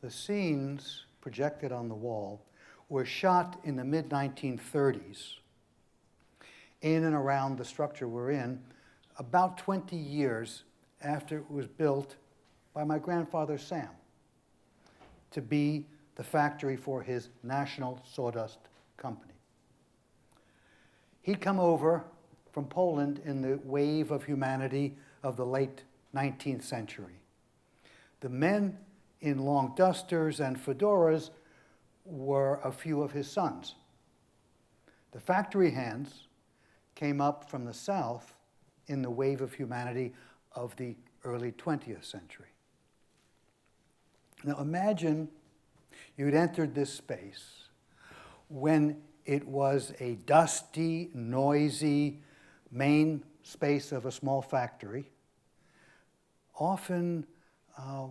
The scenes projected on the wall were shot in the mid-1930s in and around the structure we're in, about 20 years after it was built by my grandfather Sam to be the factory for his National Sawdust company. He'd come over from Poland in the wave of humanity of the late 19th century. The men in long dusters and fedoras were a few of his sons. The factory hands came up from the south in the wave of humanity of the early 20th century. Now imagine you'd entered this space when it was a dusty, noisy main space of a small factory, often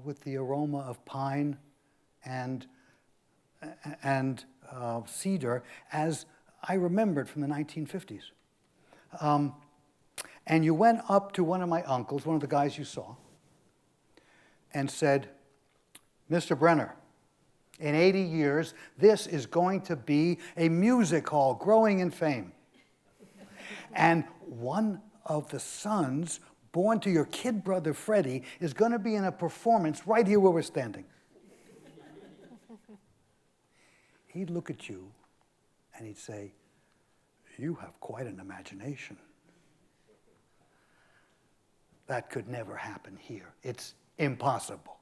with the aroma of pine and cedar, as I remembered from the 1950s. And you went up to one of my uncles, one of the guys you saw, and said, "Mr. Brenner, in 80 years, this is going to be a music hall growing in fame. And one of the sons born to your kid brother Freddie is going to be in a performance right here where we're standing." He'd look at you and he'd say, "You have quite an imagination. That could never happen here. It's impossible."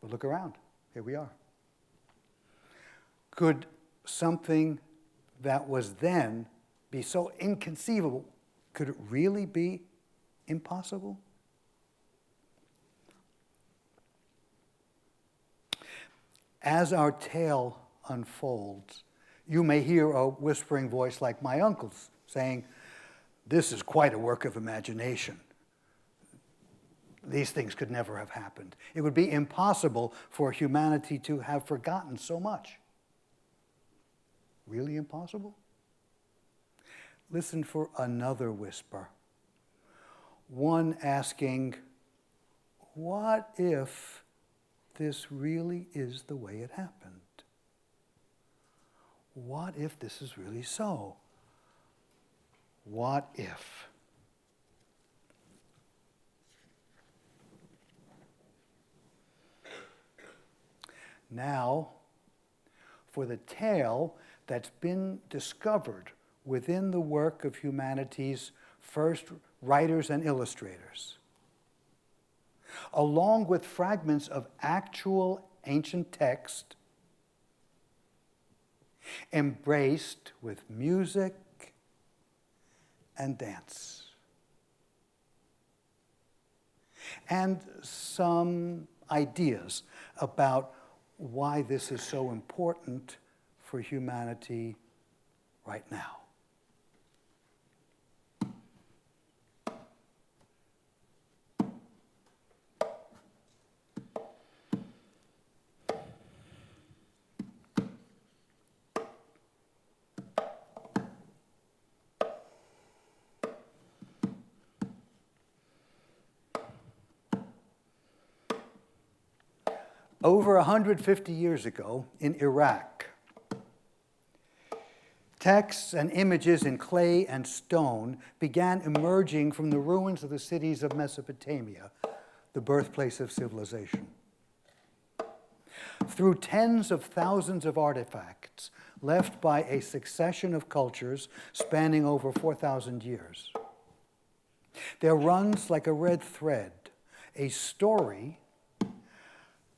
But look around. Here we are. Could something that was then be so inconceivable? Could it really be impossible? As our tale unfolds, you may hear a whispering voice like my uncle's saying, "This is quite a work of imagination. These things could never have happened. It would be impossible for humanity to have forgotten so much." Really impossible? Listen for another whisper. One asking, what if this really is the way it happened? What if this is really so? What if? Now, for the tale that's been discovered within the work of humanity's first writers and illustrators, along with fragments of actual ancient text, embraced with music and dance, and some ideas about why this is so important for humanity right now. Over 150 years ago in Iraq, texts and images in clay and stone began emerging from the ruins of the cities of Mesopotamia, the birthplace of civilization. Through tens of thousands of artifacts left by a succession of cultures spanning over 4,000 years, there runs like a red thread a story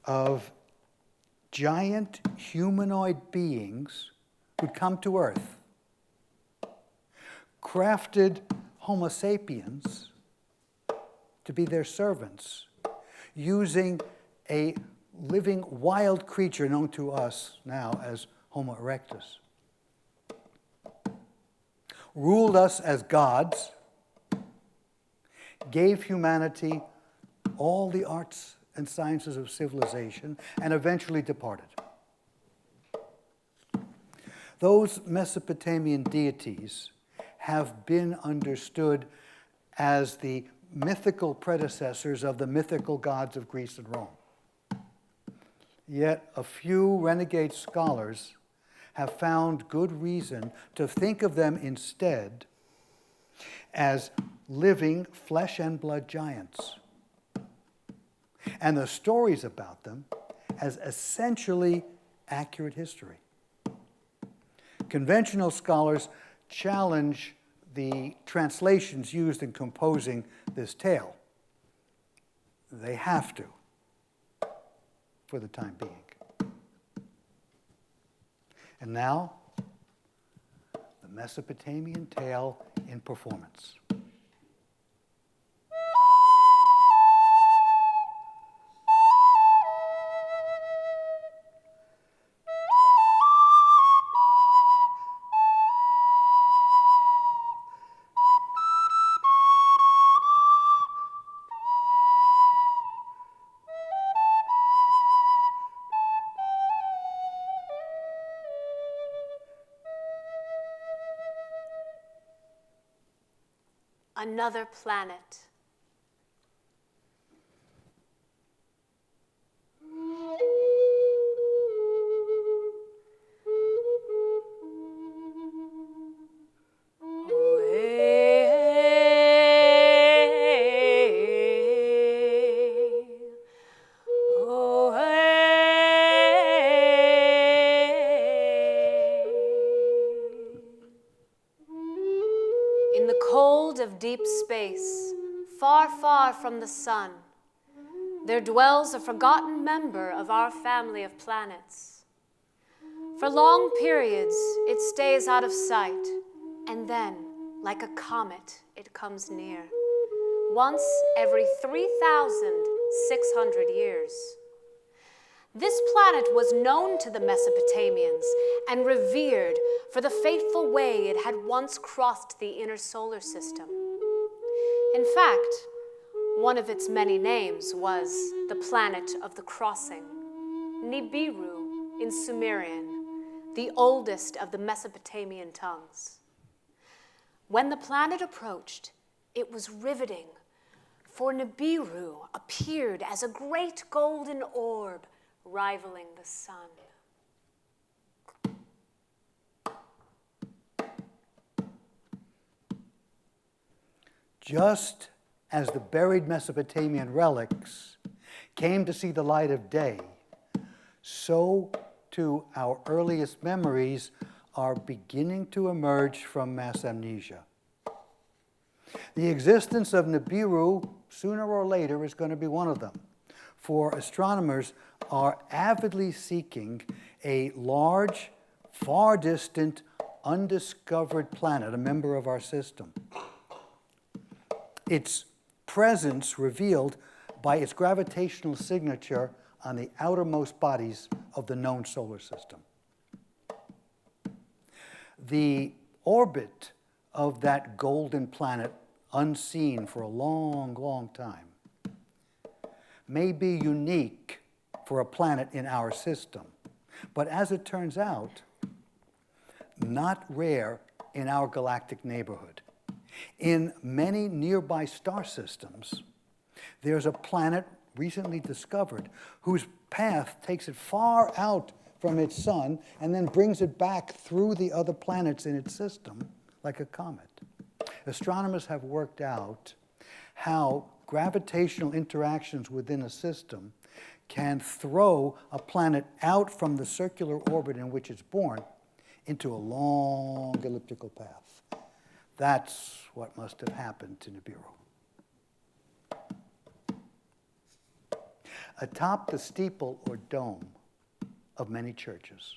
of giant humanoid beings who'd come to Earth, crafted Homo sapiens to be their servants, using a living wild creature known to us now as Homo erectus, ruled us as gods, gave humanity all the arts and sciences of civilization, and eventually departed. Those Mesopotamian deities have been understood as the mythical predecessors of the mythical gods of Greece and Rome. Yet a few renegade scholars have found good reason to think of them instead as living flesh and blood giants, and the stories about them as essentially accurate history. Conventional scholars challenge the translations used in composing this tale. They have to, for the time being. And now, the Mesopotamian tale in performance. Another planet. In the cold of deep space, far, far from the sun, there dwells a forgotten member of our family of planets. For long periods, it stays out of sight, and then, like a comet, it comes near, once every 3,600 years. This planet was known to the Mesopotamians and revered for the fateful way it had once crossed the inner solar system. In fact, one of its many names was the planet of the crossing, Nibiru in Sumerian, the oldest of the Mesopotamian tongues. When the planet approached, it was riveting, for Nibiru appeared as a great golden orb rivaling the sun. Just as the buried Mesopotamian relics came to see the light of day, so too our earliest memories are beginning to emerge from mass amnesia. The existence of Nibiru, sooner or later, is going to be one of them, for astronomers are avidly seeking a large, far distant, undiscovered planet, a member of our system. Its presence revealed by its gravitational signature on the outermost bodies of the known solar system. The orbit of that golden planet, unseen for a long, long time, may be unique for a planet in our system, but as it turns out, not rare in our galactic neighborhood. In many nearby star systems, there's a planet recently discovered whose path takes it far out from its sun and then brings it back through the other planets in its system like a comet. Astronomers have worked out how gravitational interactions within a system can throw a planet out from the circular orbit in which it's born into a long elliptical path. That's what must have happened to Nibiru. Atop the steeple or dome of many churches,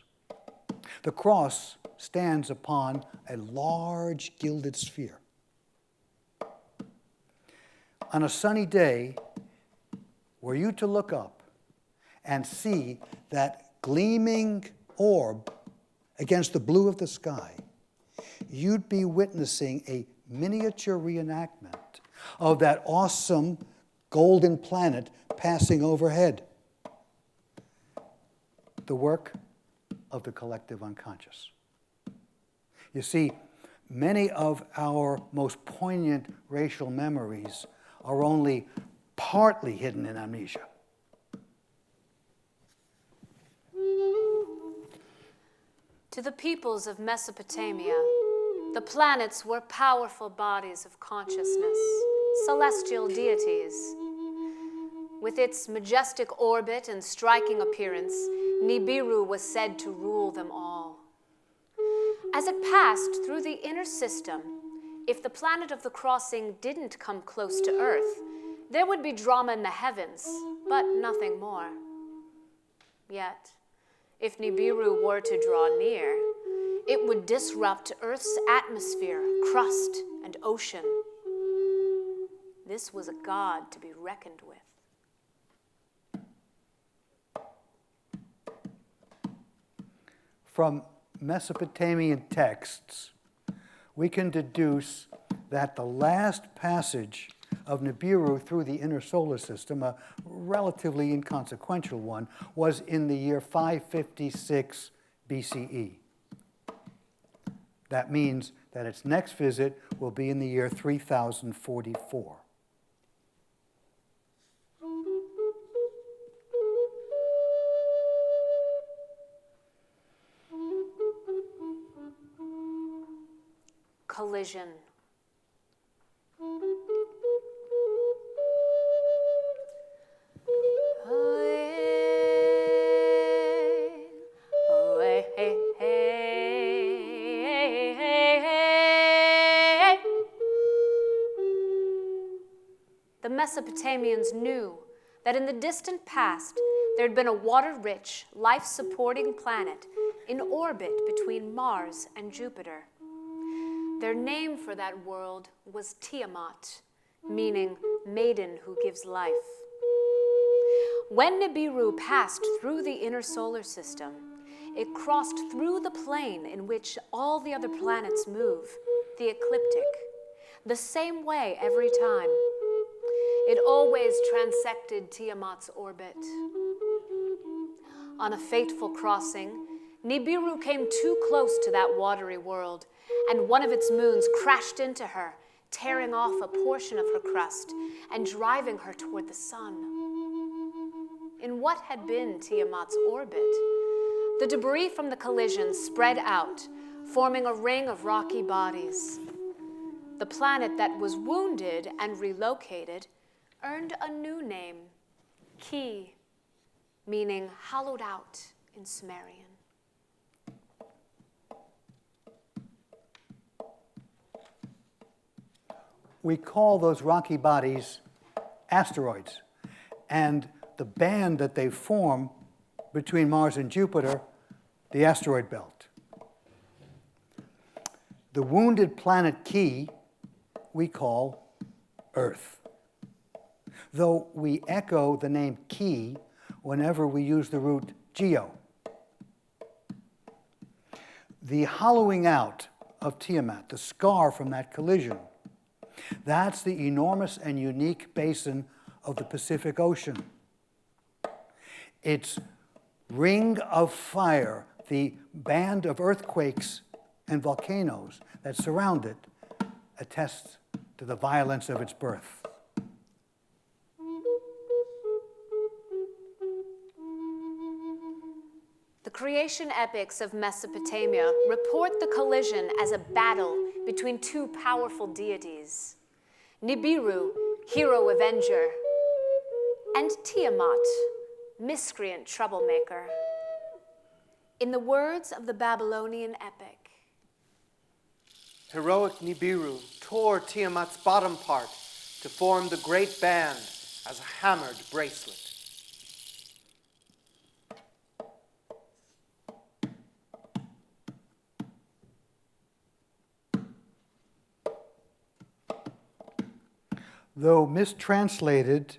the cross stands upon a large gilded sphere. On a sunny day, were you to look up and see that gleaming orb against the blue of the sky, you'd be witnessing a miniature reenactment of that awesome golden planet passing overhead. The work of the collective unconscious. You see, many of our most poignant racial memories are only partly hidden in amnesia. To the peoples of Mesopotamia, the planets were powerful bodies of consciousness, celestial deities. With its majestic orbit and striking appearance, Nibiru was said to rule them all. As it passed through the inner system, if the planet of the crossing didn't come close to Earth, there would be drama in the heavens, but nothing more. Yet, if Nibiru were to draw near, it would disrupt Earth's atmosphere, crust, and ocean. This was a god to be reckoned with. From Mesopotamian texts, we can deduce that the last passage of Nibiru through the inner solar system, a relatively inconsequential one, was in the year 556 BCE. That means that its next visit will be in the year 3044. Collision. The Mesopotamians knew that in the distant past there had been a water-rich, life-supporting planet in orbit between Mars and Jupiter. Their name for that world was Tiamat, meaning maiden who gives life. When Nibiru passed through the inner solar system, it crossed through the plane in which all the other planets move, the ecliptic, the same way every time. It always transected Tiamat's orbit. On a fateful crossing, Nibiru came too close to that watery world, and one of its moons crashed into her, tearing off a portion of her crust and driving her toward the sun. In what had been Tiamat's orbit, the debris from the collision spread out, forming a ring of rocky bodies. The planet that was wounded and relocated earned a new name, Ki, meaning hollowed out in Sumerian. We call those rocky bodies asteroids, and the band that they form between Mars and Jupiter, the asteroid belt. The wounded planet Ki we call Earth, though we echo the name Ki whenever we use the root geo. The hollowing out of Tiamat, the scar from that collision, that's the enormous and unique basin of the Pacific Ocean. Its ring of fire, the band of earthquakes and volcanoes that surround it, attests to the violence of its birth. The creation epics of Mesopotamia report the collision as a battle between two powerful deities, Nibiru, hero avenger, and Tiamat, miscreant troublemaker. In the words of the Babylonian epic, heroic Nibiru tore Tiamat's bottom part to form the great band as a hammered bracelet. Though mistranslated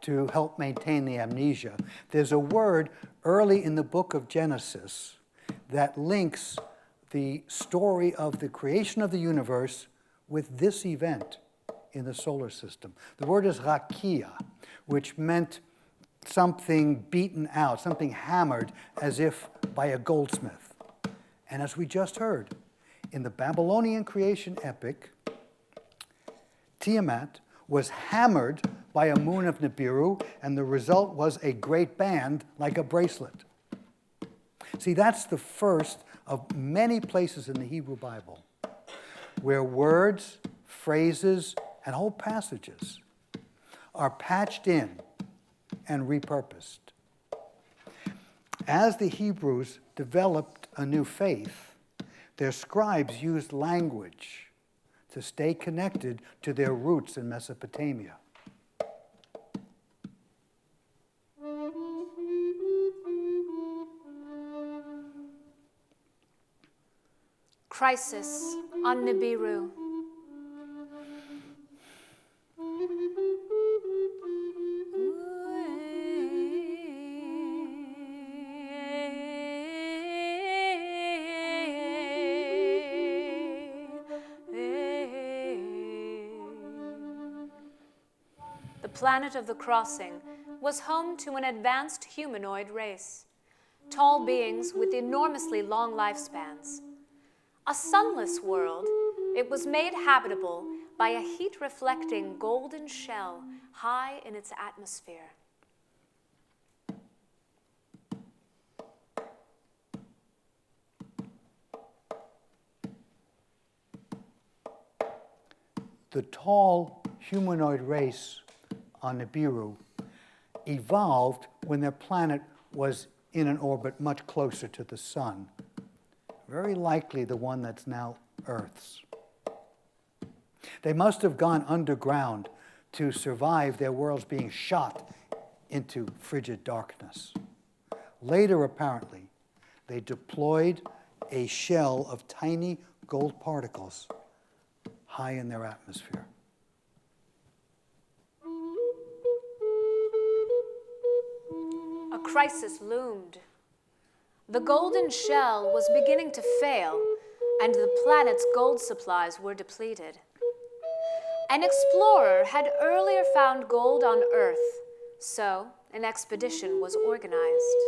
to help maintain the amnesia, there's a word early in the book of Genesis that links the story of the creation of the universe with this event in the solar system. The word is rakia, which meant something beaten out, something hammered as if by a goldsmith. And as we just heard, in the Babylonian creation epic, Tiamat was hammered by a moon of Nibiru, and the result was a great band like a bracelet. See, that's the first of many places in the Hebrew Bible where words, phrases, and whole passages are patched in and repurposed. As the Hebrews developed a new faith, their scribes used language to stay connected to their roots in Mesopotamia. Crisis on Nibiru. The planet of the crossing was home to an advanced humanoid race, tall beings with enormously long lifespans. A sunless world, it was made habitable by a heat-reflecting golden shell high in its atmosphere. The tall humanoid race on Nibiru evolved when their planet was in an orbit much closer to the sun, very likely the one that's now Earth's. They must have gone underground to survive their worlds being shot into frigid darkness. Later, apparently, they deployed a shell of tiny gold particles high in their atmosphere. A crisis loomed. The golden shell was beginning to fail, and the planet's gold supplies were depleted. An explorer had earlier found gold on Earth, so an expedition was organized.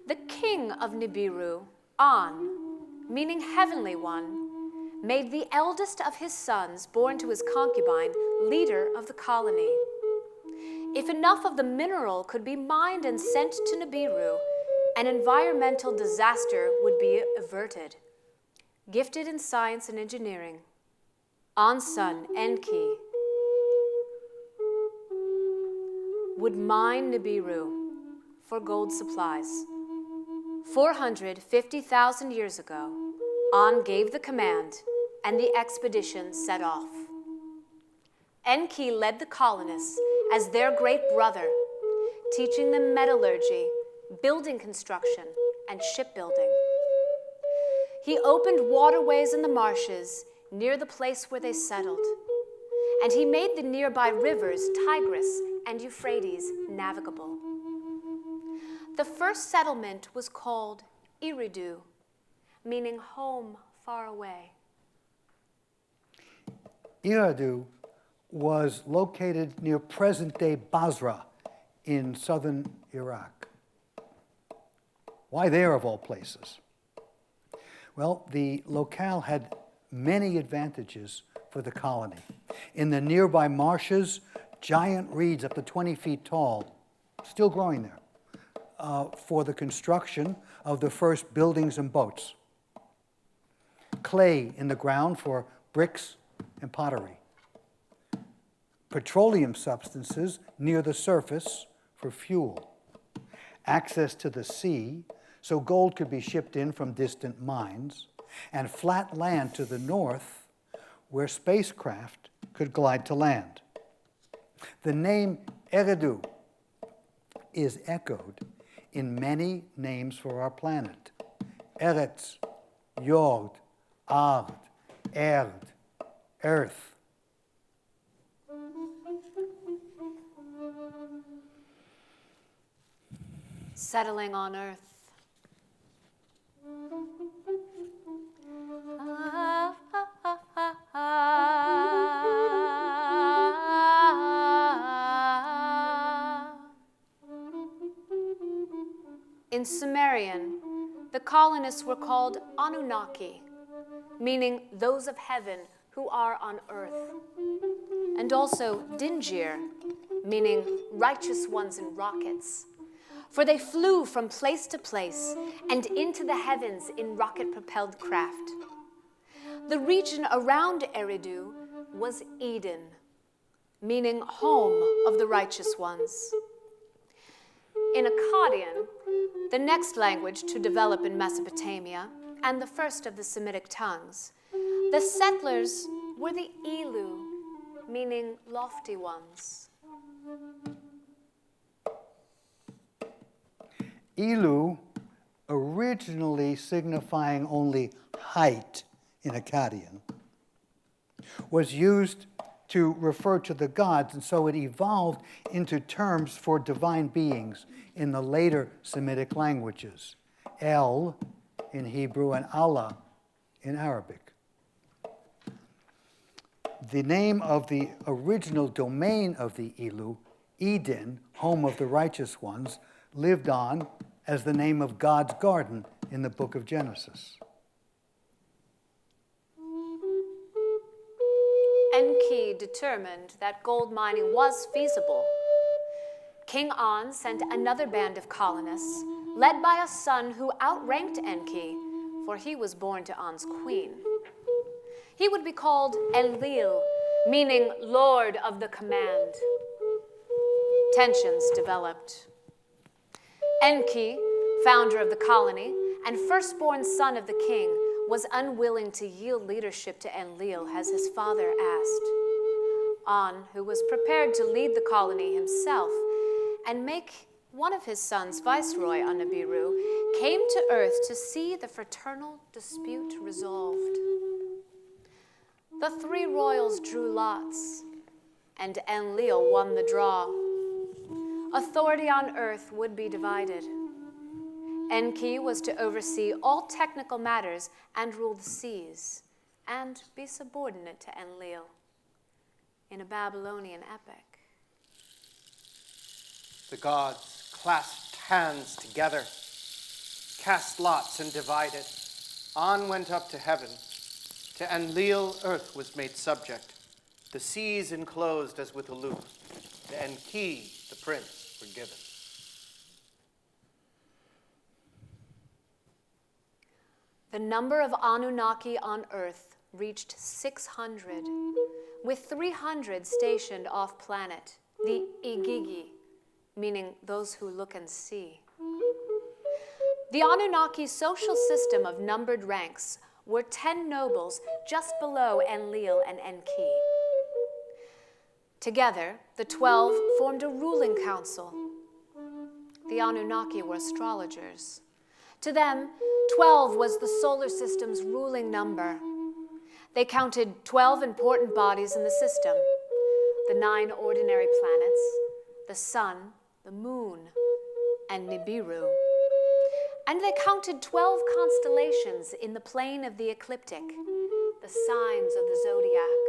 The king of Nibiru, An, meaning heavenly one, made the eldest of his sons, born to his concubine, leader of the colony. If enough of the mineral could be mined and sent to Nibiru, an environmental disaster would be averted. Gifted in science and engineering, An's son, Enki, would mine Nibiru for gold supplies. 450,000 years ago, An gave the command, and the expedition set off. Enki led the colonists as their great brother, teaching them metallurgy, building construction, and shipbuilding. He opened waterways in the marshes near the place where they settled, and he made the nearby rivers Tigris and Euphrates navigable. The first settlement was called Eridu, meaning home far away. Eridu was located near present-day Basra in southern Iraq. Why there, of all places? Well, the locale had many advantages for the colony. In the nearby marshes, giant reeds up to 20 feet tall, still growing there, for the construction of the first buildings and boats. Clay in the ground for bricks and pottery. Petroleum substances near the surface for fuel. Access to the sea, so gold could be shipped in from distant mines, and flat land to the north where spacecraft could glide to land. The name Eridu is echoed in many names for our planet. Eretz, Yord, Ard, Erd, Earth. Settling on Earth. In Sumerian, the colonists were called Anunnaki, meaning those of heaven who are on earth, and also Dingir, meaning righteous ones in rockets, for they flew from place to place and into the heavens in rocket-propelled craft. The region around Eridu was Eden, meaning home of the righteous ones. In Akkadian, the next language to develop in Mesopotamia and the first of the Semitic tongues, the settlers were the Ilu, meaning lofty ones. Ilu, originally signifying only height in Akkadian, was used to refer to the gods, and so it evolved into terms for divine beings in the later Semitic languages, El in Hebrew and Allah in Arabic. The name of the original domain of the Ilu, Eden, home of the righteous ones, lived on as the name of God's garden in the book of Genesis. Enki determined that gold mining was feasible. King An sent another band of colonists, led by a son who outranked Enki, for he was born to An's queen. He would be called Enlil, meaning Lord of the Command. Tensions developed. Enki, founder of the colony and firstborn son of the king, was unwilling to yield leadership to Enlil as his father asked. An, who was prepared to lead the colony himself and make one of his sons viceroy on Nibiru, came to earth to see the fraternal dispute resolved. The three royals drew lots, and Enlil won the draw. Authority on earth would be divided. Enki was to oversee all technical matters and rule the seas, and be subordinate to Enlil in a Babylonian epic. The gods clasped hands together, cast lots and divided. An went up to heaven. To Enlil, earth was made subject. The seas enclosed as with a loop. To Enki, the prince, were given. The number of Anunnaki on Earth reached 600, with 300 stationed off-planet, the Igigi, meaning those who look and see. The Anunnaki social system of numbered ranks were 10 nobles just below Enlil and Enki. Together, the 12 formed a ruling council. The Anunnaki were astrologers. To them, 12 was the solar system's ruling number. They counted 12 important bodies in the system: the 9 ordinary planets, the sun, the moon, and Nibiru. And they counted 12 constellations in the plane of the ecliptic, the signs of the zodiac.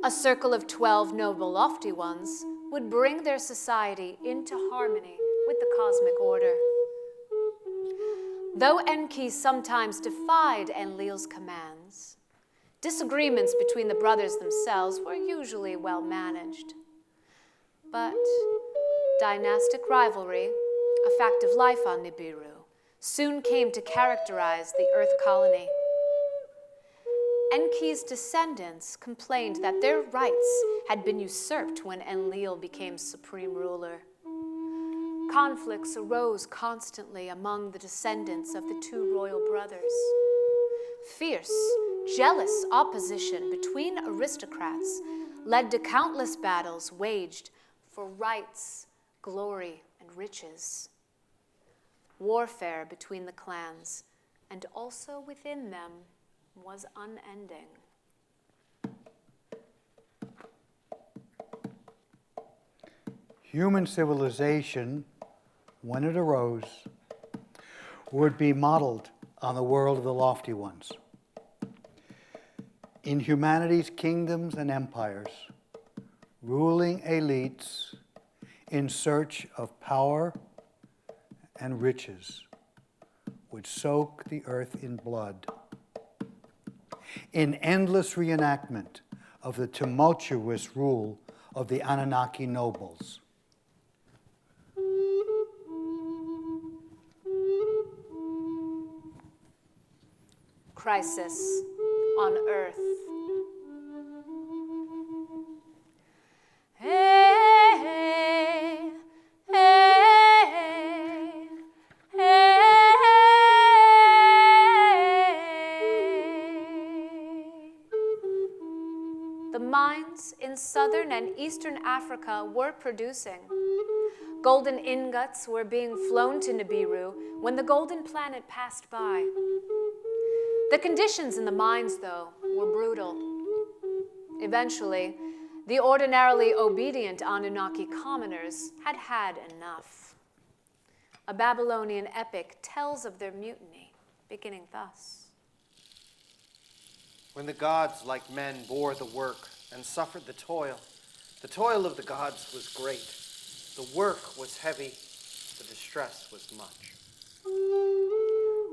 A circle of 12 noble lofty ones would bring their society into harmony with the cosmic order. Though Enki sometimes defied Enlil's commands, disagreements between the brothers themselves were usually well managed. But dynastic rivalry, a fact of life on Nibiru, soon came to characterize the Earth colony. Enki's descendants complained that their rights had been usurped when Enlil became supreme ruler. Conflicts arose constantly among the descendants of the 2 royal brothers. Fierce, jealous opposition between aristocrats led to countless battles waged for rights, glory, and riches. Warfare between the clans, and also within them, was unending. Human civilization, when it arose, would be modeled on the world of the lofty ones. In humanity's kingdoms and empires, ruling elites in search of power and riches would soak the earth in blood. In endless reenactment of the tumultuous rule of the Anunnaki nobles. crisis on Earth. Hey, hey, hey. The mines in southern and eastern Africa were producing. Golden ingots were being flown to Nibiru when the golden planet passed by. The conditions in the mines, though, were brutal. Eventually, the ordinarily obedient Anunnaki commoners had had enough. A Babylonian epic tells of their mutiny, beginning thus. When the gods, like men, bore the work and suffered the toil of the gods was great. The work was heavy, the distress was much.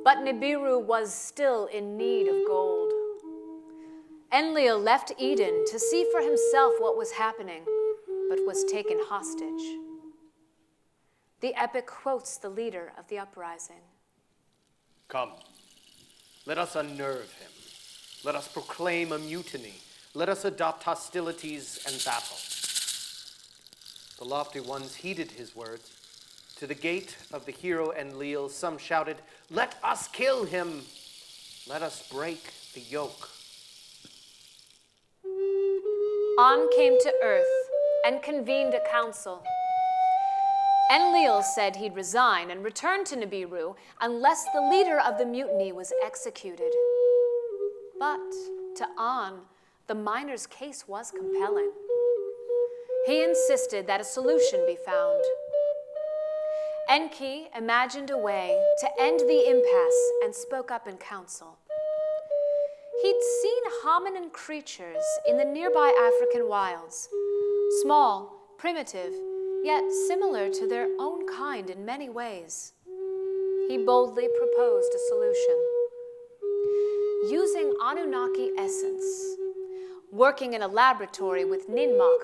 But Nibiru was still in need of gold. Enlil left Eden to see for himself what was happening, but was taken hostage. The epic quotes the leader of the uprising. Come, let us unnerve him. Let us proclaim a mutiny. Let us adopt hostilities and battle. The lofty ones heeded his words. To the gate of the hero Enlil, some shouted, "Let us kill him! Let us break the yoke." On came to Earth and convened a council. Enlil said he'd resign and return to Nibiru unless the leader of the mutiny was executed. But to An, the miner's case was compelling. He insisted that a solution be found. Enki imagined a way to end the impasse and spoke up in council. He'd seen hominin creatures in the nearby African wilds, small, primitive, yet similar to their own kind in many ways. He boldly proposed a solution. Using Anunnaki essence, working in a laboratory with Ninmach,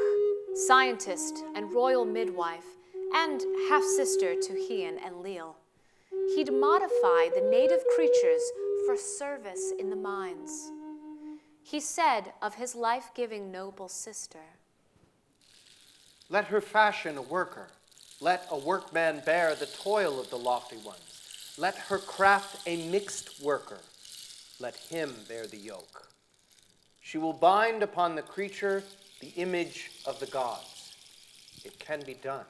scientist and royal midwife, and half-sister to he and Enlil, he'd modify the native creatures for service in the mines. He said of his life-giving noble sister, Let her fashion a worker. Let a workman bear the toil of the lofty ones. Let her craft a mixed worker. Let him bear the yoke. She will bind upon the creature the image of the gods. It can be done.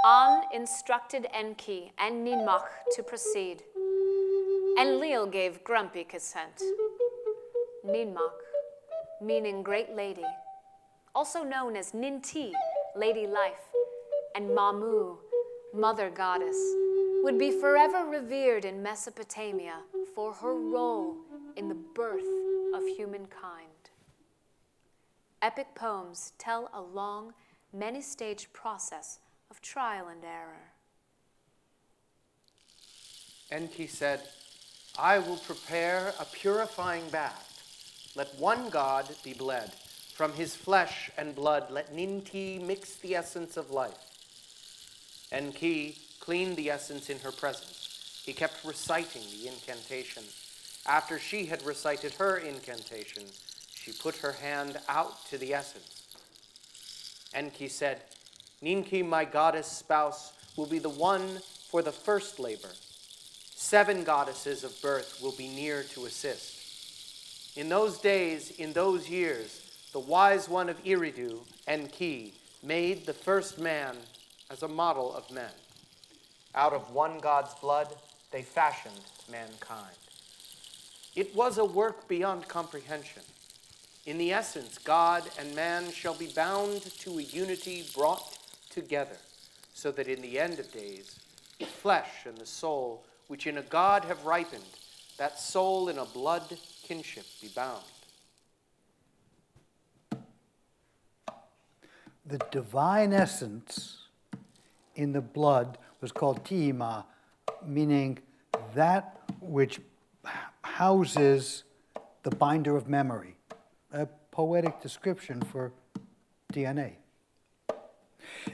An instructed Enki and Ninmach to proceed. Enlil gave grumpy consent. Ninmach, meaning great lady, also known as Ninti, lady life, and Mamu, mother goddess, would be forever revered in Mesopotamia for her role in the birth of humankind. Epic poems tell a long, many-staged process of trial and error. Enki said, I will prepare a purifying bath. Let one god be bled. From his flesh and blood, let Ninti mix the essence of life. Enki cleaned the essence in her presence. He kept reciting the incantation. After she had recited her incantation, she put her hand out to the essence. Enki said, Ninki, my goddess spouse, will be the one for the first labor. 7 goddesses of birth will be near to assist. In those days, in those years, the wise one of Eridu, Enki, made the first man as a model of men. Out of one god's blood, they fashioned mankind. It was a work beyond comprehension. In the essence, God and man shall be bound to a unity brought together, so that in the end of days, the flesh and the soul, which in a God have ripened, that soul in a blood kinship be bound. The divine essence in the blood was called Tiamat, meaning that which houses the binder of memory, a poetic description for DNA.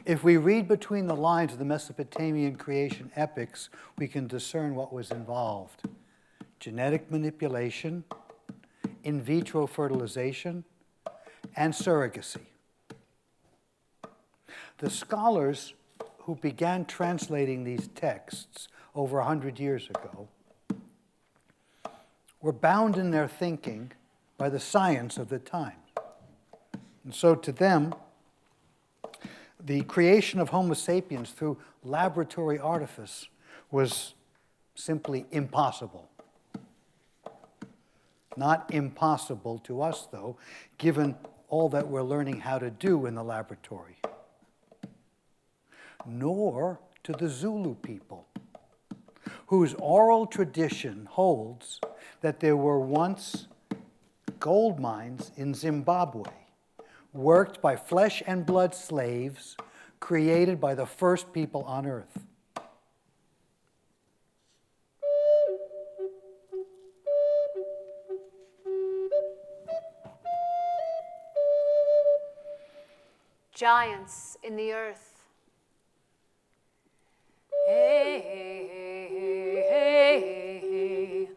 If we read between the lines of the Mesopotamian creation epics, we can discern what was involved. Genetic manipulation, in vitro fertilization, and surrogacy. The scholars who began translating these texts over 100 years ago were bound in their thinking by the science of the time. And so to them, the creation of Homo sapiens through laboratory artifice was simply impossible. Not impossible to us, though, given all that we're learning how to do in the laboratory. Nor to the Zulu people, whose oral tradition holds that there were once gold mines in Zimbabwe, worked by flesh and blood slaves created by the first people on earth. Giants in the earth. Hey, hey, hey, hey, hey.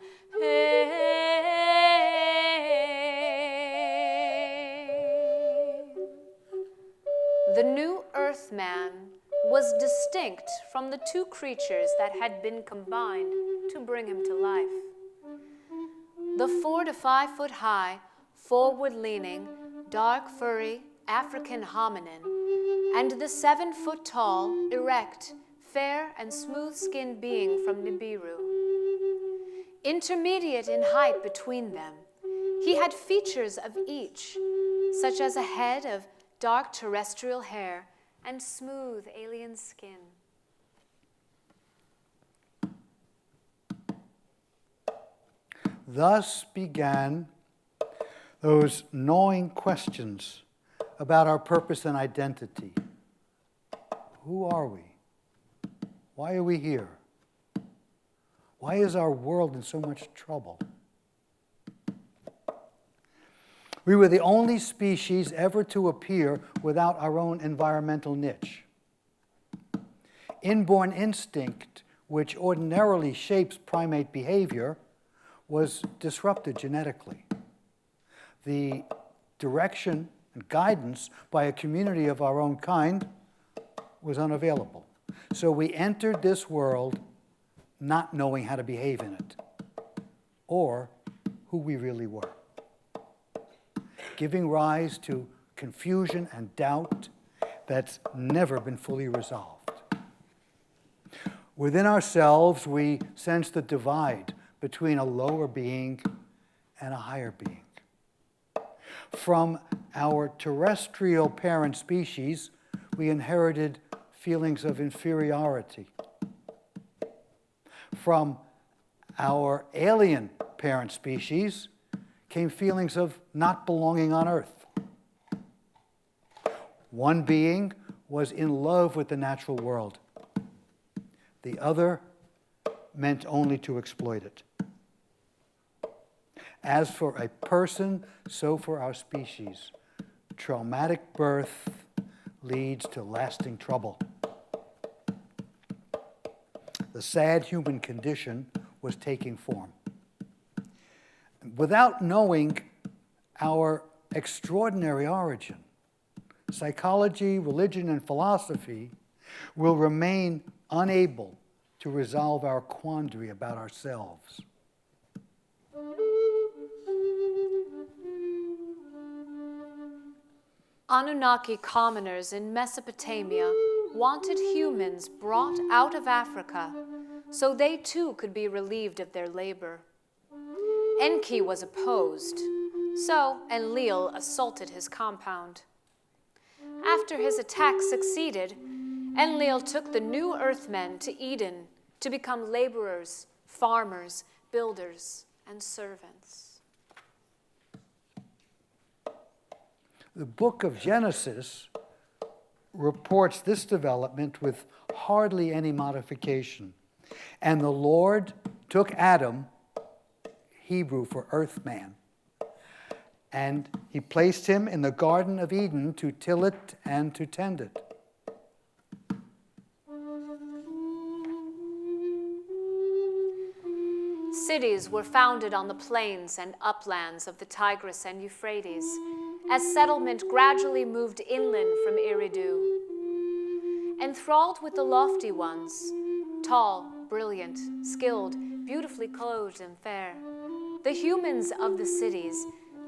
The new Earthman was distinct from the two creatures that had been combined to bring him to life. The 4 to 5 foot high, forward-leaning, dark, furry African hominin, and the 7 foot tall, erect, fair and smooth-skinned being from Nibiru. Intermediate in height between them, he had features of each, such as a head of dark terrestrial hair and smooth alien skin. Thus began those gnawing questions about our purpose and identity. Who are we? Why are we here? Why is our world in so much trouble? We were the only species ever to appear without our own environmental niche. Inborn instinct, which ordinarily shapes primate behavior, was disrupted genetically. The direction and guidance by a community of our own kind was unavailable. So we entered this world not knowing how to behave in it, or who we really were, giving rise to confusion and doubt that's never been fully resolved. Within ourselves, we sense the divide between a lower being and a higher being. From our terrestrial parent species, we inherited feelings of inferiority. From our alien parent species came feelings of not belonging on Earth. One being was in love with the natural world. The other meant only to exploit it. As for a person, so for our species. Traumatic birth leads to lasting trouble. The sad human condition was taking form. Without knowing our extraordinary origin, psychology, religion, and philosophy will remain unable to resolve our quandary about ourselves. Anunnaki commoners in Mesopotamia wanted humans brought out of Africa so they too could be relieved of their labor. Enki was opposed, so Enlil assaulted his compound. After his attack succeeded, Enlil took the new Earthmen to Eden to become laborers, farmers, builders, and servants. The book of Genesis reports this development with hardly any modification. And the Lord took Adam, Hebrew for earthman, and he placed him in the Garden of Eden to till it and to tend it. cities were founded on the plains and uplands of the Tigris and Euphrates, as settlement gradually moved inland from Eridu. Enthralled with the lofty ones, tall, brilliant, skilled, beautifully clothed and fair, the humans of the cities,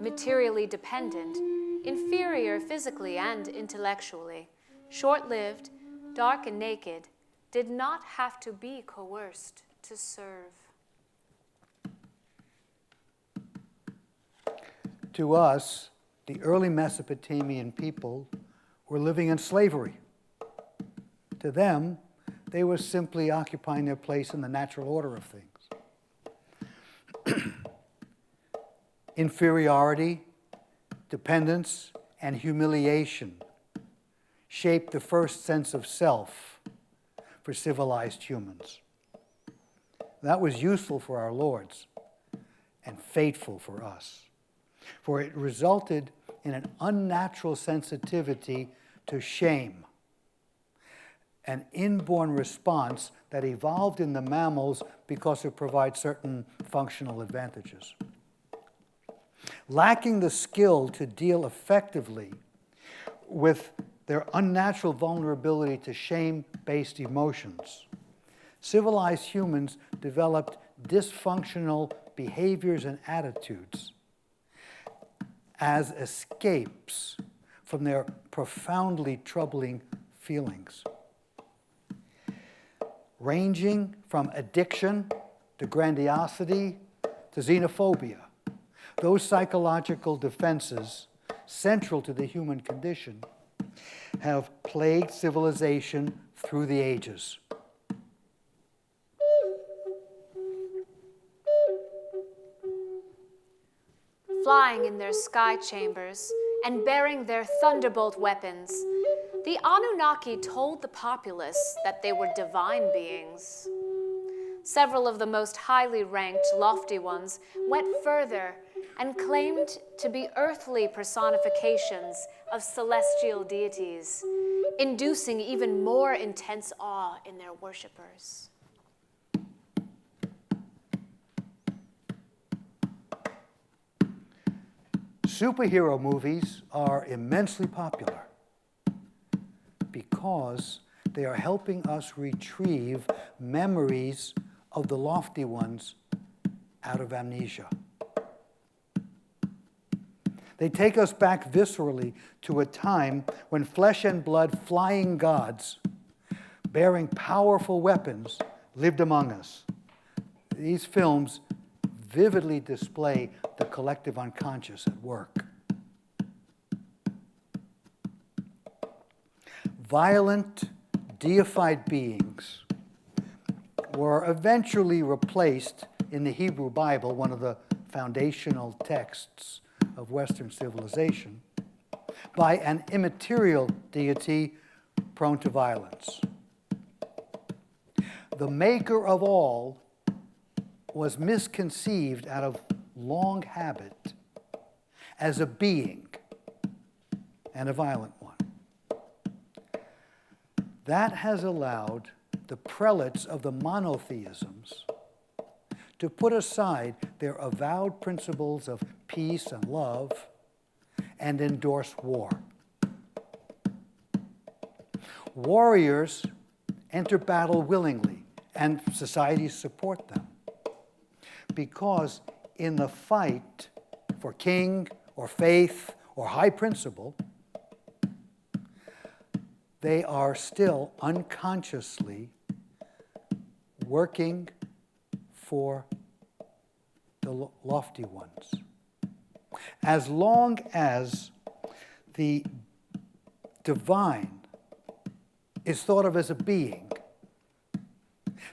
materially dependent, inferior physically and intellectually, short-lived, dark and naked, did not have to be coerced to serve. To us, the early Mesopotamian people were living in slavery. To them, they were simply occupying their place in the natural order of things. Inferiority, dependence, and humiliation shaped the first sense of self for civilized humans. That was useful for our lords and fateful for us, for it resulted in an unnatural sensitivity to shame, an inborn response that evolved in the mammals because it provides certain functional advantages. Lacking the skill to deal effectively with their unnatural vulnerability to shame-based emotions, civilized humans developed dysfunctional behaviors and attitudes as escapes from their profoundly troubling feelings, ranging from addiction to grandiosity to xenophobia. Those psychological defenses, central to the human condition, have plagued civilization through the ages. Flying in their sky chambers and bearing their thunderbolt weapons, the Anunnaki told the populace that they were divine beings. Several of the most highly ranked, lofty ones went further and claimed to be earthly personifications of celestial deities, inducing even more intense awe in their worshippers. Superhero movies are immensely popular because they are helping us retrieve memories of the lofty ones out of amnesia. They take us back viscerally to a time when flesh and blood flying gods bearing powerful weapons lived among us. These films vividly display the collective unconscious at work. Violent, deified beings were eventually replaced in the Hebrew Bible, one of the foundational texts of Western civilization, by an immaterial deity prone to violence. The maker of all was misconceived out of long habit as a being and a violent one. That has allowed the prelates of the monotheisms to put aside their avowed principles of peace and love and endorse war. Warriors enter battle willingly, and societies support them, because in the fight for king or faith or high principle, they are still unconsciously working for the lofty ones. As long as the divine is thought of as a being,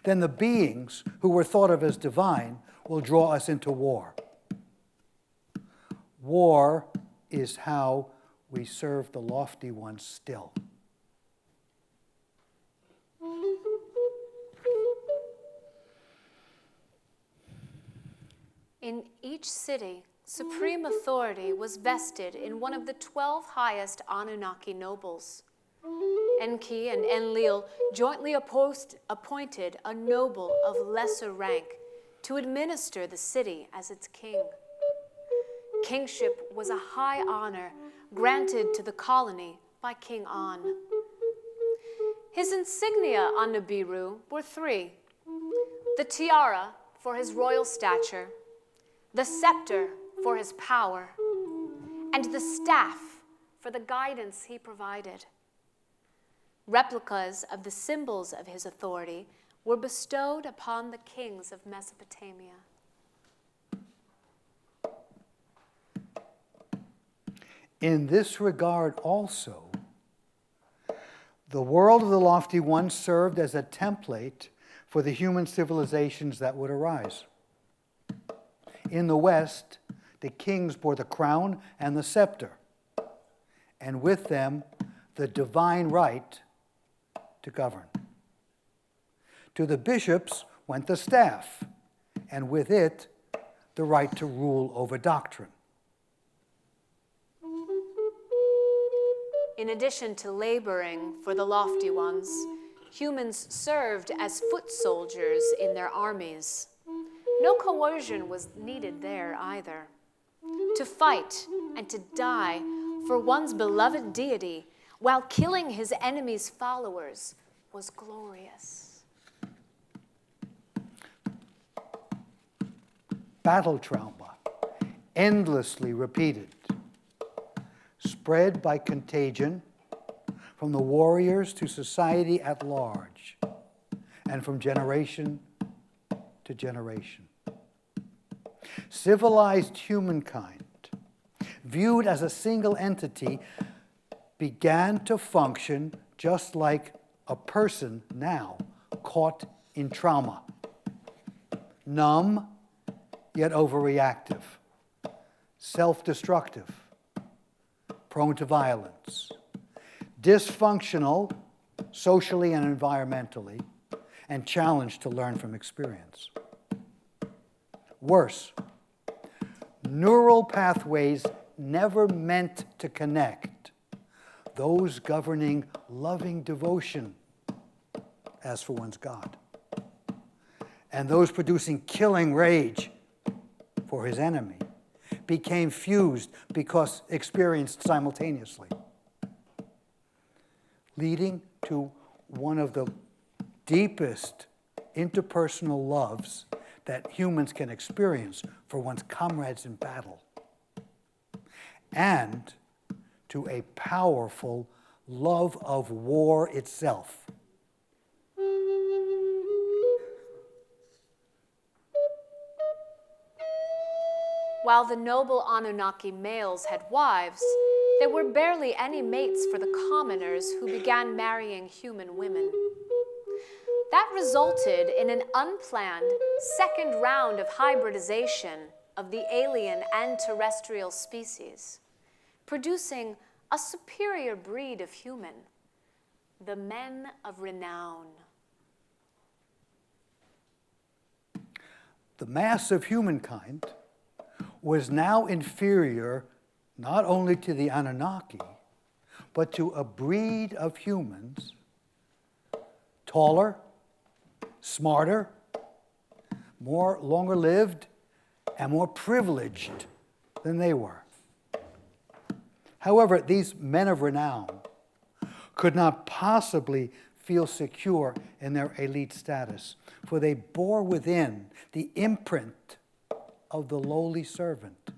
then the beings who were thought of as divine will draw us into war. War is how we serve the lofty ones still. In each city, supreme authority was vested in one of the 12 highest Anunnaki nobles. Enki and Enlil jointly appointed a noble of lesser rank to administer the city as its king. Kingship was a high honor granted to the colony by King An. His insignia on Nibiru were three: the tiara for his royal stature, the scepter for his power, and the staff for the guidance he provided. Replicas of the symbols of his authority were bestowed upon the kings of Mesopotamia. In this regard also, the world of the lofty ones served as a template for the human civilizations that would arise. In the West, the kings bore the crown and the scepter, and with them, the divine right to govern. To the bishops went the staff, and with it, the right to rule over doctrine. In addition to laboring for the lofty ones, humans served as foot soldiers in their armies. No coercion was needed there either. To fight and to die for one's beloved deity while killing his enemy's followers was glorious. Battle trauma, endlessly repeated, spread by contagion from the warriors to society at large, and from generation to generation. Civilized humankind, viewed as a single entity, began to function just like a person now caught in trauma. Numb, yet overreactive. Self-destructive. Prone to violence. Dysfunctional, socially and environmentally, and challenged to learn from experience. Worse, neural pathways never meant to connect, those governing loving devotion as for one's God, and those producing killing rage for his enemy, became fused because experienced simultaneously, leading to one of the deepest interpersonal loves that humans can experience for one's comrades in battle, and to a powerful love of war itself. While the noble Anunnaki males had wives, there were barely any mates for the commoners who began marrying human women. That resulted in an unplanned second round of hybridization of the alien and terrestrial species, producing a superior breed of human, the men of renown. The mass of humankind was now inferior not only to the Anunnaki, but to a breed of humans taller, smarter, more longer lived, and more privileged than they were. However, these men of renown could not possibly feel secure in their elite status, for they bore within the imprint of the lowly servant,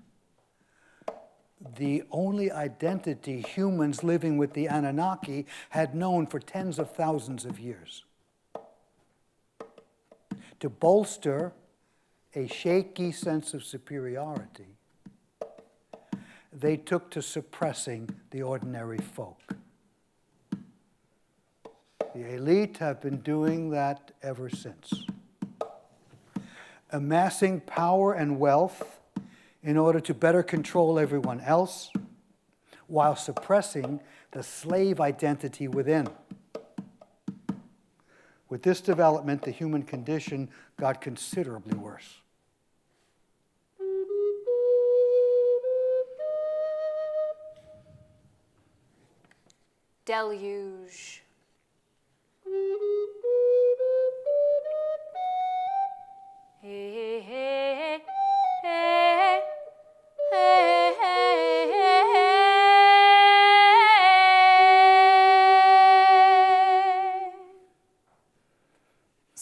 the only identity humans living with the Anunnaki had known for tens of thousands of years. To bolster a shaky sense of superiority, they took to suppressing the ordinary folk. The elite have been doing that ever since, amassing power and wealth in order to better control everyone else, while suppressing the slave identity within. With this development, the human condition got considerably worse. Deluge. Hey,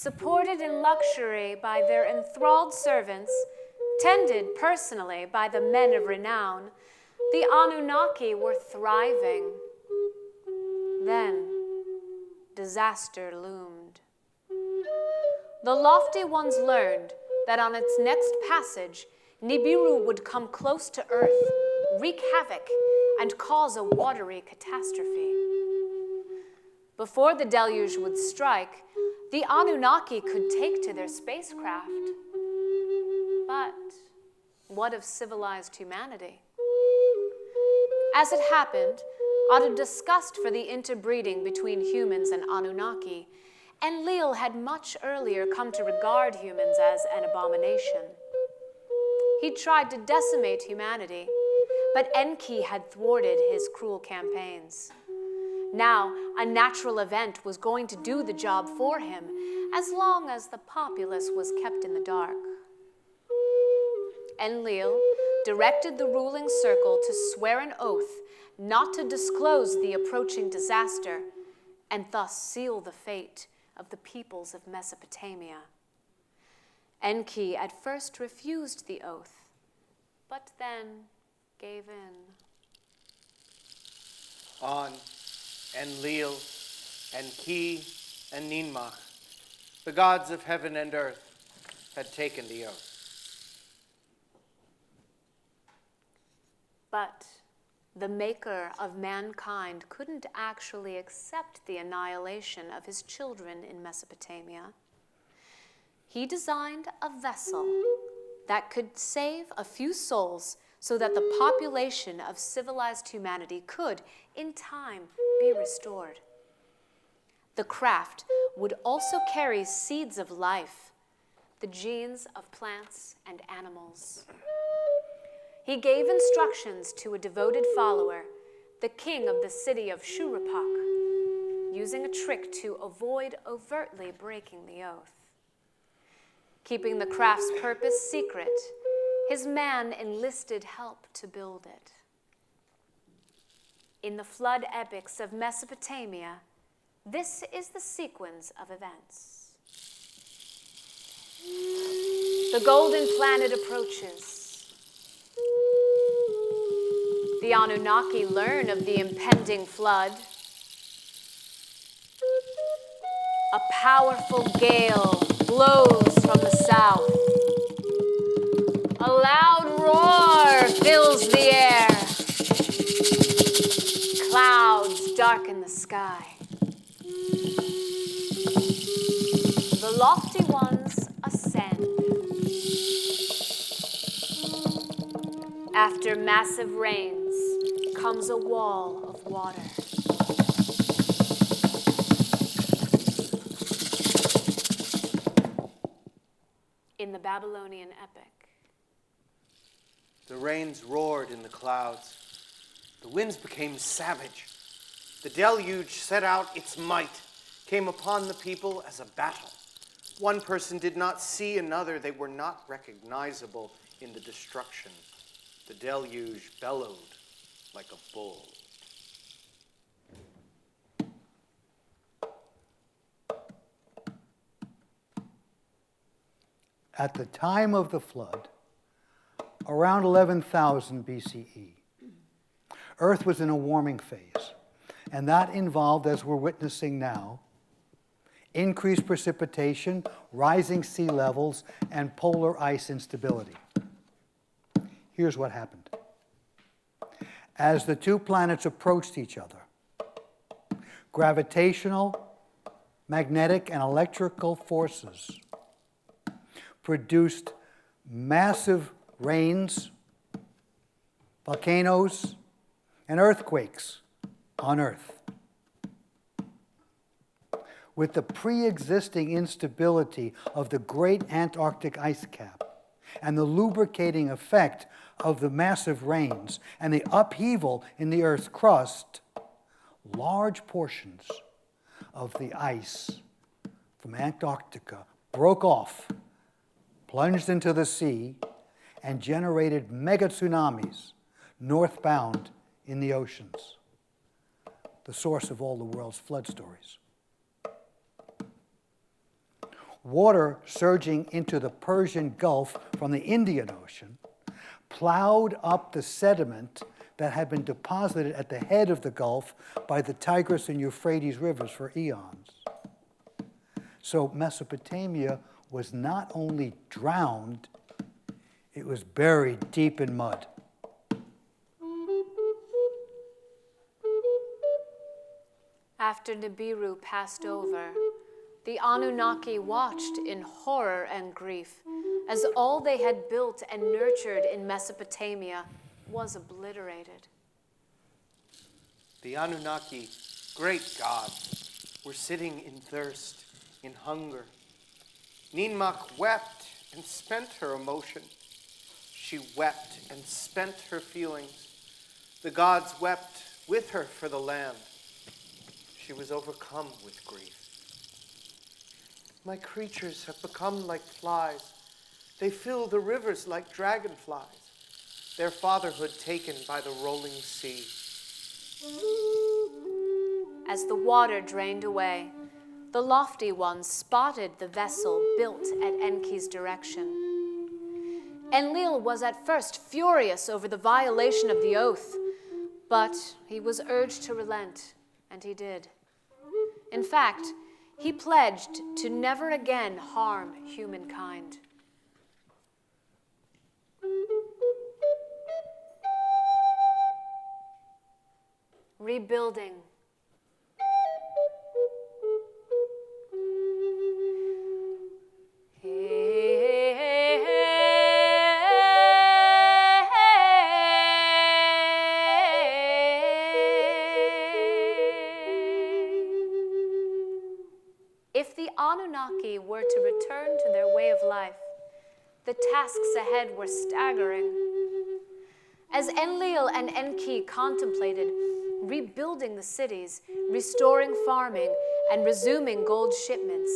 supported in luxury by their enthralled servants, tended personally by the men of renown, the Anunnaki were thriving. Then, disaster loomed. The lofty ones learned that on its next passage, Nibiru would come close to Earth, wreak havoc, and cause a watery catastrophe. Before the deluge would strike, the Anunnaki could take to their spacecraft. But what of civilized humanity? As it happened, out of disgust for the interbreeding between humans and Anunnaki, Enlil had much earlier come to regard humans as an abomination. He tried to decimate humanity, but Enki had thwarted his cruel campaigns. Now, a natural event was going to do the job for him, as long as the populace was kept in the dark. Enlil directed the ruling circle to swear an oath not to disclose the approaching disaster, and thus seal the fate of the peoples of Mesopotamia. Enki at first refused the oath, but then gave in. On Enlil, Enki, and Ninmah, the gods of heaven and earth, had taken the oath. But the maker of mankind couldn't actually accept the annihilation of his children in Mesopotamia. He designed a vessel that could save a few souls so that the population of civilized humanity could, in time, be restored. The craft would also carry seeds of life, the genes of plants and animals. He gave instructions to a devoted follower, the king of the city of Shuruppak, using a trick to avoid overtly breaking the oath. Keeping the craft's purpose secret, his man enlisted help to build it. In the flood epics of Mesopotamia, this is the sequence of events. The golden planet approaches. The Anunnaki learn of the impending flood. A powerful gale blows from the south. A loud roar fills the air. Clouds darken the sky. The lofty ones ascend. After massive rains comes a wall of water. In the Babylonian epic, The rains roared in the clouds. The winds became savage. The deluge set out its might, came upon the people as a battle. One person did not see another. They were not recognizable in the destruction. The deluge bellowed like a bull. At the time of the flood, around 11,000 BCE, Earth was in a warming phase, and that involved, as we're witnessing now, increased precipitation, rising sea levels, and polar ice instability. Here's what happened. As the two planets approached each other, gravitational, magnetic, and electrical forces produced massive rains, volcanoes, and earthquakes on Earth. With the pre-existing instability of the great Antarctic ice cap and the lubricating effect of the massive rains and the upheaval in the Earth's crust, large portions of the ice from Antarctica broke off, plunged into the sea, and generated mega tsunamis northbound in the oceans, the source of all the world's flood stories. water surging into the Persian Gulf from the Indian Ocean plowed up the sediment that had been deposited at the head of the Gulf by the Tigris and Euphrates rivers for eons. So Mesopotamia was not only drowned, it was buried deep in mud. After Nibiru passed over, the Anunnaki watched in horror and grief as all they had built and nurtured in Mesopotamia was obliterated. The Anunnaki, great gods, were sitting in thirst, in hunger. Ninmah wept and spent her emotion. She wept and spent her feelings. The gods wept with her for the land. She was overcome with grief. My creatures have become like flies. They fill the rivers like dragonflies, their fatherhood taken by the rolling sea. As the water drained away, the lofty ones spotted the vessel built at Enki's direction. Enlil was at first furious over the violation of the oath, but he was urged to relent, and he did. In fact, he pledged to never again harm humankind. Rebuilding. If the Anunnaki were to return to their way of life, the tasks ahead were staggering. As Enlil and Enki contemplated rebuilding the cities, restoring farming, and resuming gold shipments,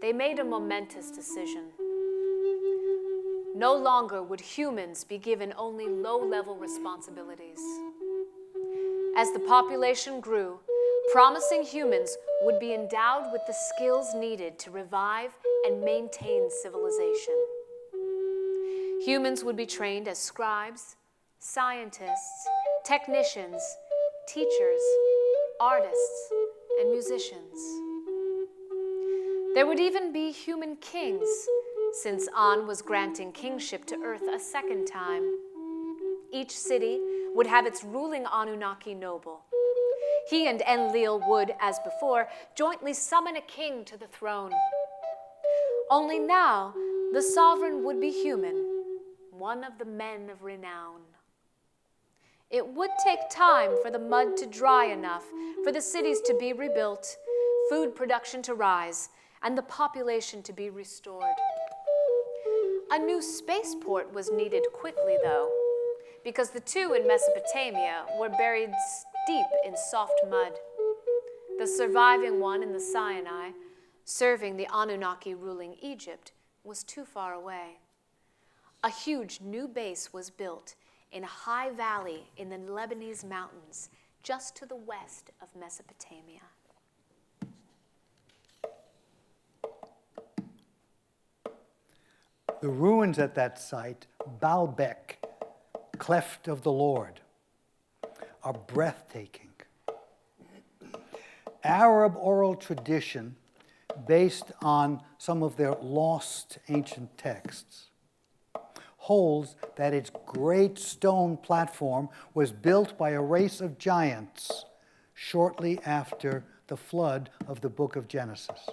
they made a momentous decision. No longer would humans be given only low-level responsibilities. As the population grew, promising humans would be endowed with the skills needed to revive and maintain civilization. Humans would be trained as scribes, scientists, technicians, teachers, artists, and musicians. There would even be human kings, since An was granting kingship to Earth a second time. Each city would have its ruling Anunnaki noble. He and Enlil would, as before, jointly summon a king to the throne. Only now, the sovereign would be human, one of the men of renown. It would take time for the mud to dry enough for the cities to be rebuilt, food production to rise, and the population to be restored. A new spaceport was needed quickly, though, because the two in Mesopotamia were buried deep in soft mud. The surviving one in the Sinai, serving the Anunnaki ruling Egypt, was too far away. A huge new base was built in a high valley in the Lebanese mountains, just to the west of Mesopotamia. The ruins at that site, Baalbek, cleft of the Lord, are breathtaking. Arab oral tradition, based on some of their lost ancient texts, holds that its great stone platform was built by a race of giants shortly after the flood of the book of Genesis.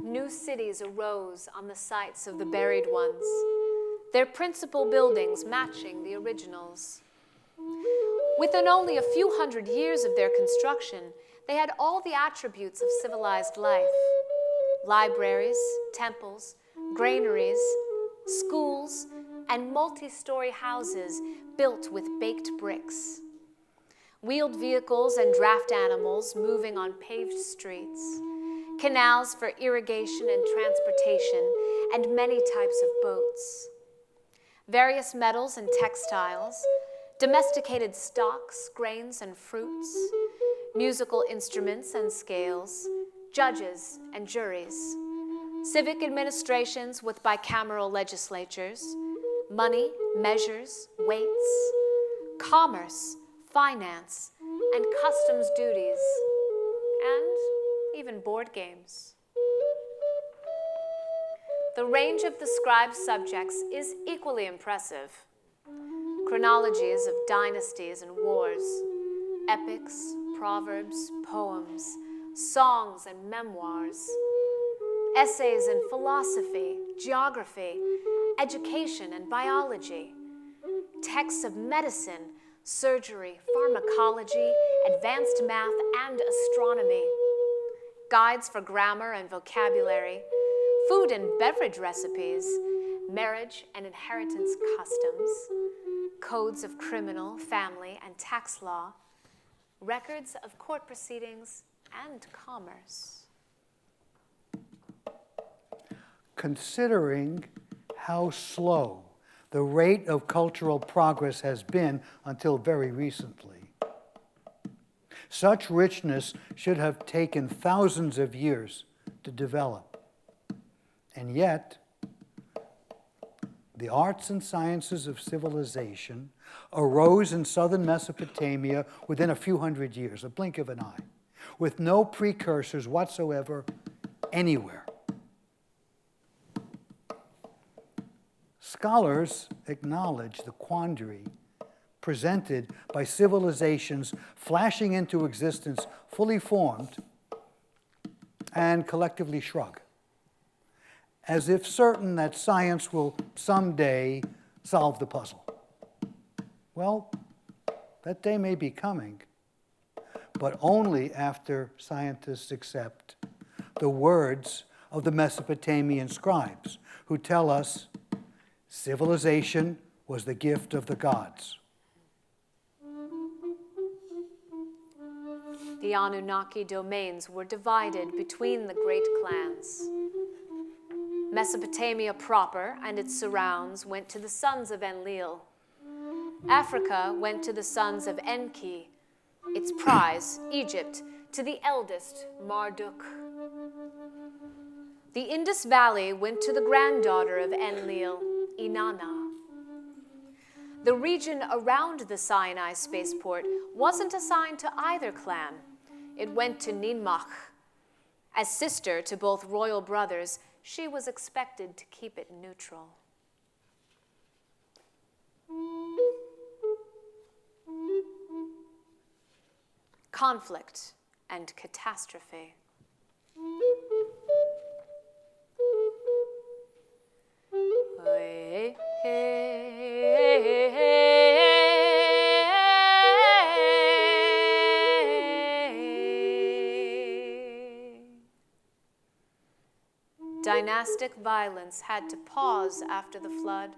New cities arose on the sites of the buried ones, their principal buildings matching the originals. Within only a few hundred years of their construction, they had all the attributes of civilized life: libraries, temples, granaries, schools, and multi-story houses built with baked bricks. Wheeled vehicles and draft animals moving on paved streets, canals for irrigation and transportation, and many types of boats. Various metals and textiles, domesticated stocks, grains, and fruits, musical instruments and scales, judges and juries, civic administrations with bicameral legislatures, money, measures, weights, commerce, finance, and customs duties, and even board games. The range of the scribe's subjects is equally impressive. Chronologies of dynasties and wars, epics, proverbs, poems, songs and memoirs, essays in philosophy, geography, education and biology, texts of medicine, surgery, pharmacology, advanced math and astronomy, guides for grammar and vocabulary, food and beverage recipes, marriage and inheritance customs, codes of criminal, family, and tax law, records of court proceedings, and commerce. Considering how slow the rate of cultural progress has been until very recently, such richness should have taken thousands of years to develop. And yet, the arts and sciences of civilization arose in southern Mesopotamia within a few hundred years, a blink of an eye, with no precursors whatsoever anywhere. Scholars acknowledge the quandary presented by civilizations flashing into existence fully formed and collectively shrug, as if certain that science will someday solve the puzzle. Well, that day may be coming, but only after scientists accept the words of the Mesopotamian scribes, who tell us civilization was the gift of the gods. The Anunnaki domains were divided between the great clans. Mesopotamia proper and its surrounds went to the sons of Enlil. Africa went to the sons of Enki. Its prize, Egypt, to the eldest, Marduk. The Indus Valley went to the granddaughter of Enlil, Inanna. The region around the Sinai spaceport wasn't assigned to either clan. It went to Ninmach. As sister to both royal brothers, she was expected to keep it neutral. Conflict and catastrophe. Dynastic violence had to pause after the flood,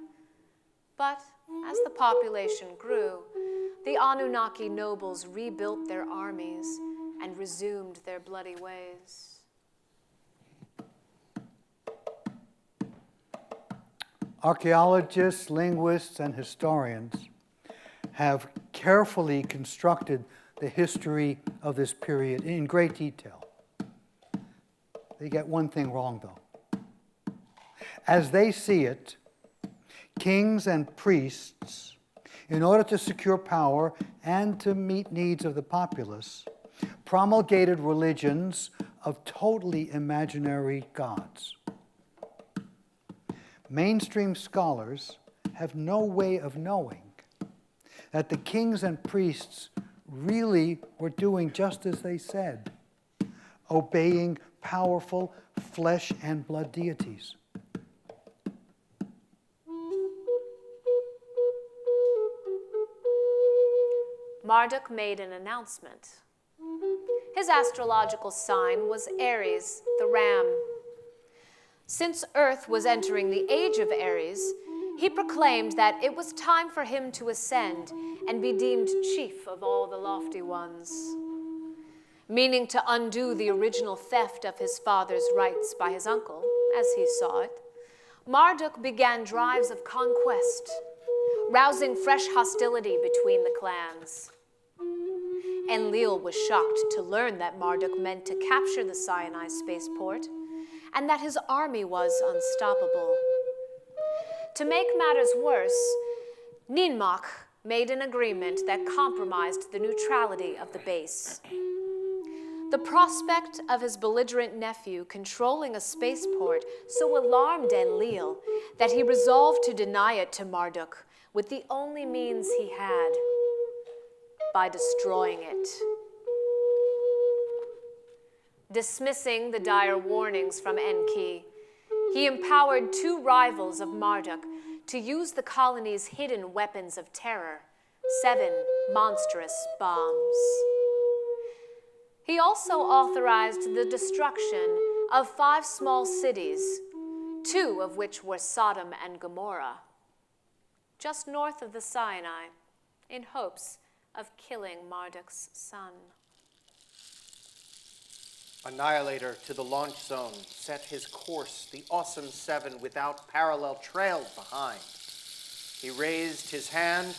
but as the population grew, the Anunnaki nobles rebuilt their armies and resumed their bloody ways. Archaeologists, linguists, and historians have carefully constructed the history of this period in great detail. They get one thing wrong, though. As they see it, kings and priests, in order to secure power and to meet needs of the populace, promulgated religions of totally imaginary gods. Mainstream scholars have no way of knowing that the kings and priests really were doing just as they said, obeying powerful flesh and blood deities. Marduk made an announcement. His astrological sign was Aries, the ram. Since Earth was entering the age of Aries, he proclaimed that it was time for him to ascend and be deemed chief of all the lofty ones. Meaning to undo the original theft of his father's rights by his uncle, as he saw it, Marduk began drives of conquest, rousing fresh hostility between the clans. Enlil was shocked to learn that Marduk meant to capture the Sinai spaceport and that his army was unstoppable. To make matters worse, Ninmach made an agreement that compromised the neutrality of the base. The prospect of his belligerent nephew controlling a spaceport so alarmed Enlil that he resolved to deny it to Marduk with the only means he had, by destroying it. Dismissing the dire warnings from Enki, he empowered two rivals of Marduk to use the colony's hidden weapons of terror, 7 monstrous bombs. He also authorized the destruction of 5 small cities, 2 of which were Sodom and Gomorrah, just north of the Sinai, in hopes of killing Marduk's son. Annihilator to the launch zone set his course. The awesome 7 without parallel trailed behind. He raised his hand.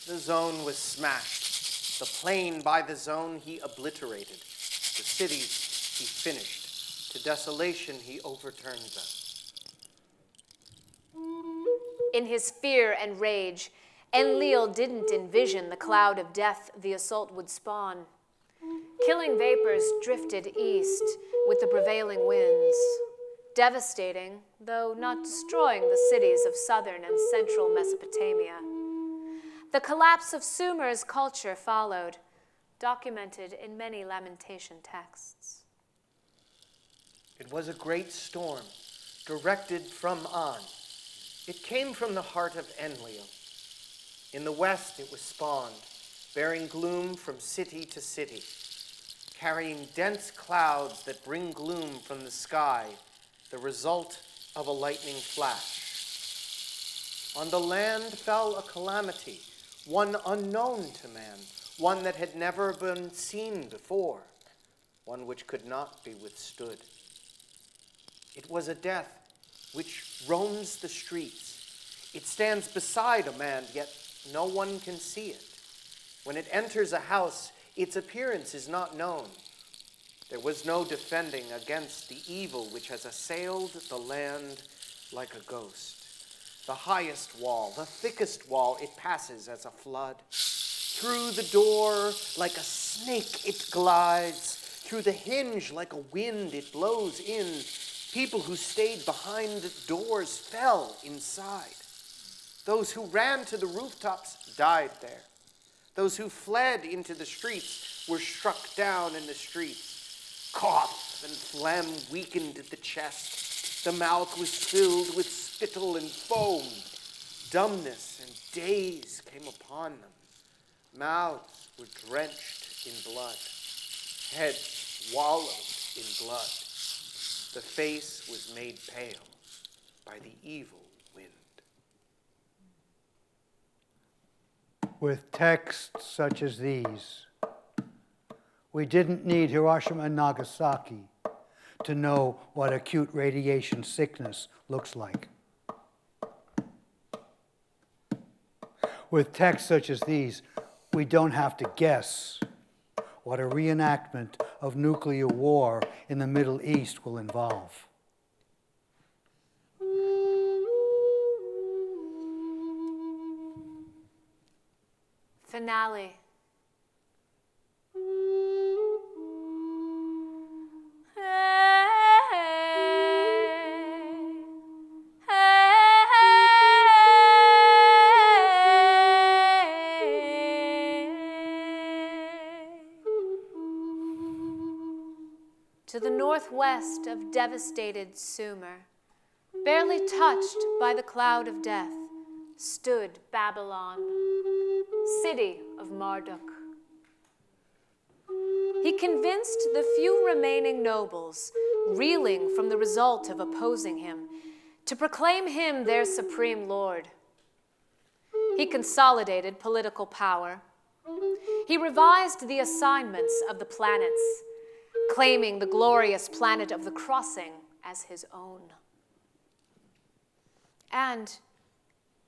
The zone was smashed. The plane by the zone he obliterated. The cities he finished. To desolation he overturned them. In his fear and rage, Enlil didn't envision the cloud of death the assault would spawn. Killing vapors drifted east with the prevailing winds, devastating, though not destroying, the cities of southern and central Mesopotamia. The collapse of Sumer's culture followed, documented in many lamentation texts. It was a great storm, directed from On. It came from the heart of Enlil. In the west it was spawned, bearing gloom from city to city, carrying dense clouds that bring gloom from the sky, the result of a lightning flash. On the land fell a calamity, one unknown to man, one that had never been seen before, one which could not be withstood. It was a death which roams the streets. It stands beside a man, yet no one can see it. When it enters a house, its appearance is not known. There was no defending against the evil which has assailed the land like a ghost. The highest wall, the thickest wall, it passes as a flood. Through the door, like a snake, it glides. Through the hinge, like a wind, it blows in. People who stayed behind the doors fell inside. Those who ran to the rooftops died there. Those who fled into the streets were struck down in the streets. Cough and phlegm weakened the chest. The mouth was filled with spittle and foam. Dumbness and daze came upon them. Mouths were drenched in blood. Heads wallowed in blood. The face was made pale by the evil wind. With texts such as these, we didn't need Hiroshima and Nagasaki to know what acute radiation sickness looks like. With texts such as these, we don't have to guess what a reenactment of nuclear war in the Middle East will involve. Finale. To the northwest of devastated Sumer, barely touched by the cloud of death, stood Babylon, city of Marduk. He convinced the few remaining nobles, reeling from the result of opposing him, to proclaim him their supreme lord. He consolidated political power. He revised the assignments of the planets, claiming the glorious planet of the crossing as his own, and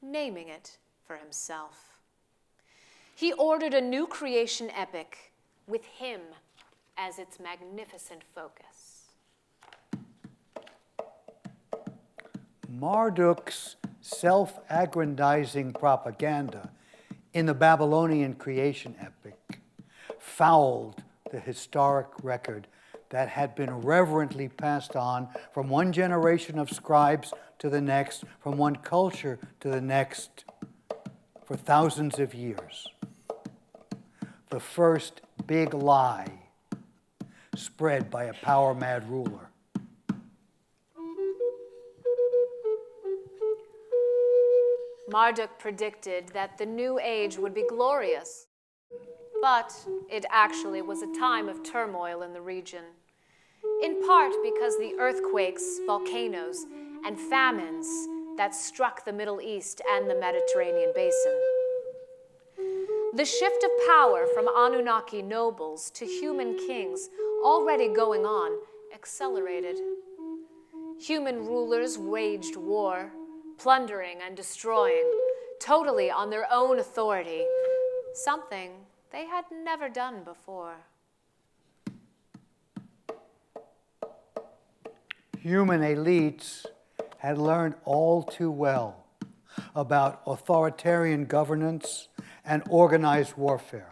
naming it for himself. He ordered a new creation epic, with him as its magnificent focus. Marduk's self-aggrandizing propaganda in the Babylonian creation epic fouled the historic record that had been reverently passed on from one generation of scribes to the next, from one culture to the next, for thousands of years. The first big lie spread by a power-mad ruler. Marduk predicted that the new age would be glorious, but it actually was a time of turmoil in the region, in part because the earthquakes, volcanoes, and famines that struck the Middle East and the Mediterranean basin. The shift of power from Anunnaki nobles to human kings, already going on, accelerated. Human rulers waged war, plundering and destroying, totally on their own authority, something they had never done before. Human elites had learned all too well about authoritarian governance and organized warfare.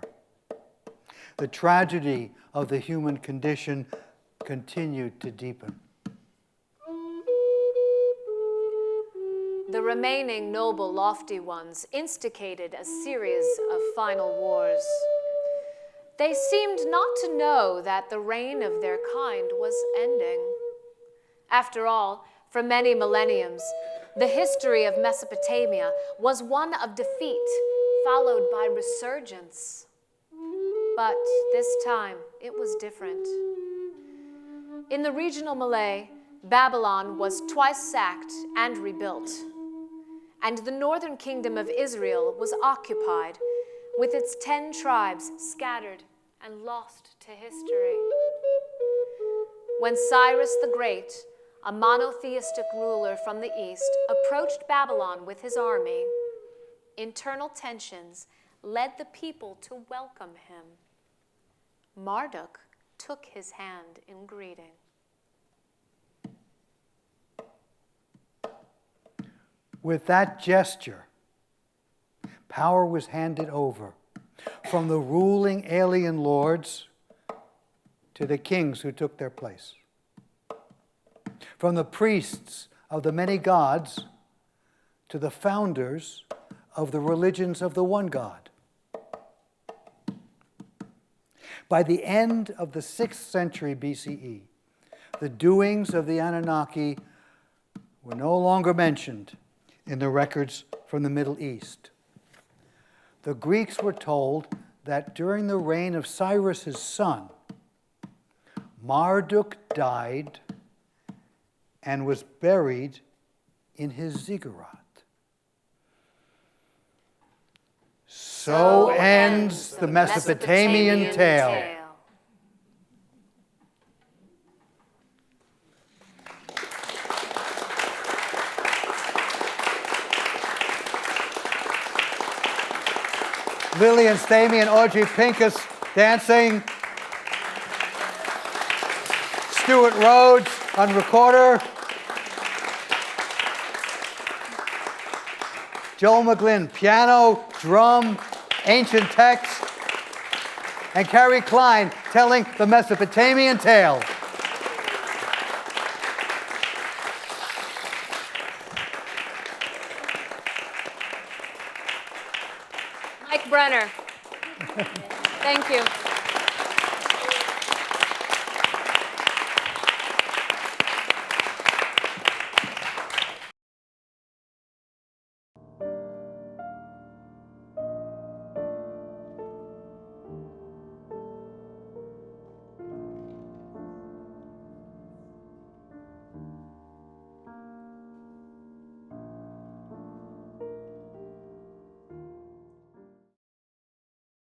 The tragedy of the human condition continued to deepen. The remaining noble, lofty ones instigated a series of final wars. They seemed not to know that the reign of their kind was ending. After all, for many millenniums, the history of Mesopotamia was one of defeat, followed by resurgence. But this time, it was different. In the regional Malay, Babylon was twice sacked and rebuilt, and the northern kingdom of Israel was occupied, with its 10 tribes scattered and lost to history. When Cyrus the Great, a monotheistic ruler from the east, approached Babylon with his army, internal tensions led the people to welcome him. Marduk took his hand in greeting. With that gesture, power was handed over from the ruling alien lords to the kings who took their place, from the priests of the many gods to the founders of the religions of the one God. By the end of the 6th century BCE, the doings of the Anunnaki were no longer mentioned in the records from the Middle East. The Greeks were told that during the reign of Cyrus's son, Marduk died and was buried in his ziggurat. So ends the Mesopotamian tale. Lillian Stamey and Audrey Pincus dancing. Stuart Rhodes on recorder. Joel McGlynn, piano, drum, ancient text. And Carrie Klein telling the Mesopotamian tale. Mike Brenner. Thank you.